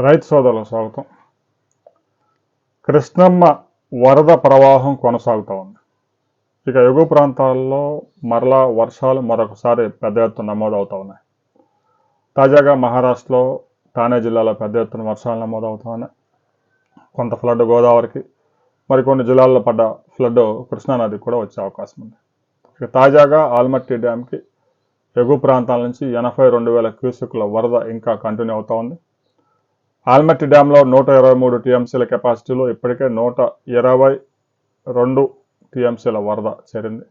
రైతు సోదరులకు స్వాగతం. కృష్ణమ్మ వరద ప్రవాహం కొనసాగుతూ ఉంది. ఇక ఎగువ ప్రాంతాల్లో మరలా వర్షాలు మరొకసారి పెద్ద ఎత్తున నమోదవుతూ ఉన్నాయి. తాజాగా మహారాష్ట్రలో ఠానే జిల్లాలో పెద్ద ఎత్తున వర్షాలు నమోదవుతూ ఉన్నాయి. కొంత ఫ్లడ్ గోదావరికి, మరికొన్ని జిల్లాల్లో పడ్డ ఫ్లడ్ కృష్ణానదికి కూడా వచ్చే అవకాశం ఉంది. ఇక తాజాగా ఆల్మట్టి డ్యాంకి ఎగువ ప్రాంతాల నుంచి 82,000 క్యూసెక్కుల వరద ఇంకా కంటిన్యూ అవుతూ ఉంది. ఆల్మట్టి డ్యాంలో 123 టీఎంసీల కెపాసిటీలో ఇప్పటికే 122 టీఎంసీల వరద చేరింది.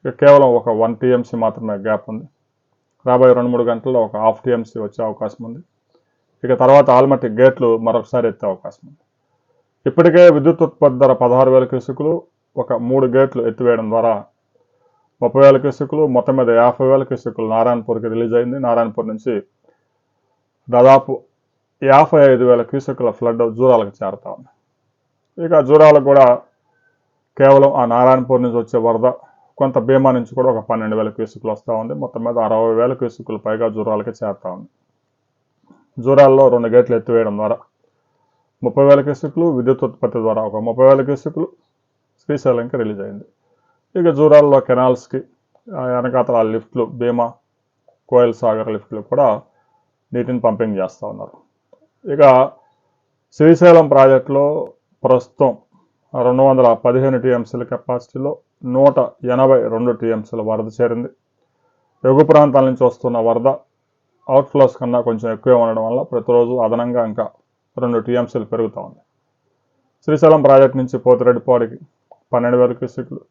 ఇక కేవలం ఒక 1 టీఎంసీ మాత్రమే గ్యాప్ ఉంది. రాబోయే 2-3 గంటల్లో ఒక 1/2 టీఎంసీ వచ్చే అవకాశం ఉంది. ఇక తర్వాత ఆల్మట్టి గేట్లు మరొకసారి ఎత్తే అవకాశం ఉంది. ఇప్పటికే విద్యుత్ ఉత్పత్తి ధర 16,000 క్యూసెక్కులు, ఒక 3 గేట్లు ఎత్తివేయడం ద్వారా 30,000 క్యూసెక్కులు, మొత్తం మీద 50,000 క్యూసెక్కులు నారాయణపూర్కి రిలీజ్ అయింది. నారాయణపూర్ నుంచి దాదాపు 55,000 క్యూసెక్కుల ఫ్లడ్ జూరాలకు చేరుతా ఉంది. ఇక జూరాలకు కూడా కేవలం ఆ నారాయణపూర్ నుంచి వచ్చే వరద, కొంత భీమా నుంచి కూడా ఒక 12,000 క్యూసెక్కులు వస్తూ ఉంది. మొత్తం మీద 60,000 క్యూసెక్కులు పైగా జూరాలకి చేరుతా ఉంది. జూరాల్లో 2 గేట్లు ఎత్తివేయడం ద్వారా 30,000 క్యూసెక్కులు, విద్యుత్ ఉత్పత్తి ద్వారా ఒక 30,000 క్యూసెక్కులు శ్రీశైలంకి రిలీజ్ అయింది. ఇక జూరాల్లో కెనాల్స్కి వెనకాతల లిఫ్ట్లు, భీమా, కోయల్ సాగర్ లిఫ్ట్లు కూడా నీటిని పంపింగ్ చేస్తూ ఉన్నారు. ఇక శ్రీశైలం ప్రాజెక్టులో ప్రస్తుతం 215 టీఎంసీల కెపాసిటీలో 182 టీఎంసీల వరద చేరింది. ఎగువ ప్రాంతాల నుంచి వస్తున్న వరద అవుట్ఫ్లోస్ కన్నా కొంచెం ఎక్కువే ఉండడం వల్ల ప్రతిరోజు అదనంగా ఇంకా 2 టీఎంసీలు పెరుగుతూ ఉంది. శ్రీశైలం ప్రాజెక్టు నుంచి పోతిరెడ్డిపాడికి 12,000 క్యూసెక్కులు,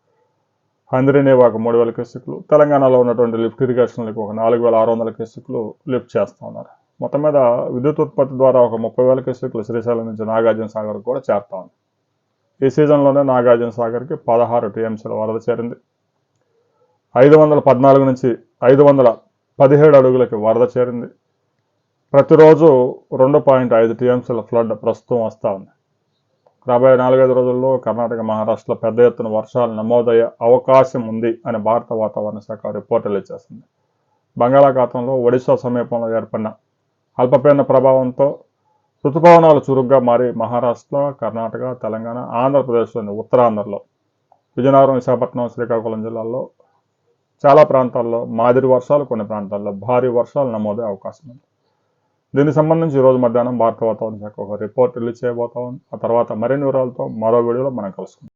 హంద్రీనేవాకు 3,000 క్యూసెక్కులు, తెలంగాణలో ఉన్నటువంటి లిఫ్ట్ ఇరిగేషన్లకు ఒక 4,600 క్యూసెక్కులు లిఫ్ట్ చేస్తూ ఉన్నారు. మొత్తం మీద విద్యుత్ ఉత్పత్తి ద్వారా ఒక 30,000 క్యూసెక్కులు శ్రీశైలం నుంచి నాగార్జున సాగర్ కూడా చేరుతా ఉంది. ఈ సీజన్లోనే నాగార్జున సాగర్కి 16 టీఎంసీల వరద చేరింది. 514 నుంచి 517 అడుగులకి వరద చేరింది. ప్రతిరోజు 2.5 టీఎంసీల ఫ్లడ్ ప్రస్తుతం వస్తూ ఉంది. రాబోయే 4-5 రోజుల్లో కర్ణాటక, మహారాష్ట్రలో పెద్ద ఎత్తున వర్షాలు నమోదయ్యే అవకాశం ఉంది అని భారత వాతావరణ శాఖ రిపోర్టులు ఇచ్చేసింది. బంగాళాఖాతంలో ఒడిశా సమీపంలో ఏర్పడిన అల్పపీడన ప్రభావంతో ఋతుపవనాలు చురుగ్గా మారి మహారాష్ట్ర, కర్ణాటక, తెలంగాణ, ఆంధ్రప్రదేశ్లోని ఉత్తరాంధ్రలో, విజయనగరం, విశాఖపట్నం, శ్రీకాకుళం జిల్లాల్లో చాలా ప్రాంతాల్లో మాదిరి వర్షాలు, కొన్ని ప్రాంతాల్లో భారీ వర్షాలు నమోదయ్యే అవకాశం ఉంది. దీనికి సంబంధించి ఈరోజు మధ్యాహ్నం భారత వాతావరణ శాఖ ఒక రిపోర్ట్ రిలీజ్ చేయబోతా ఉంది. ఆ తర్వాత మరిన్ని వివరాలతో మరో వీడియోలో మనం కలుసుకుందాం.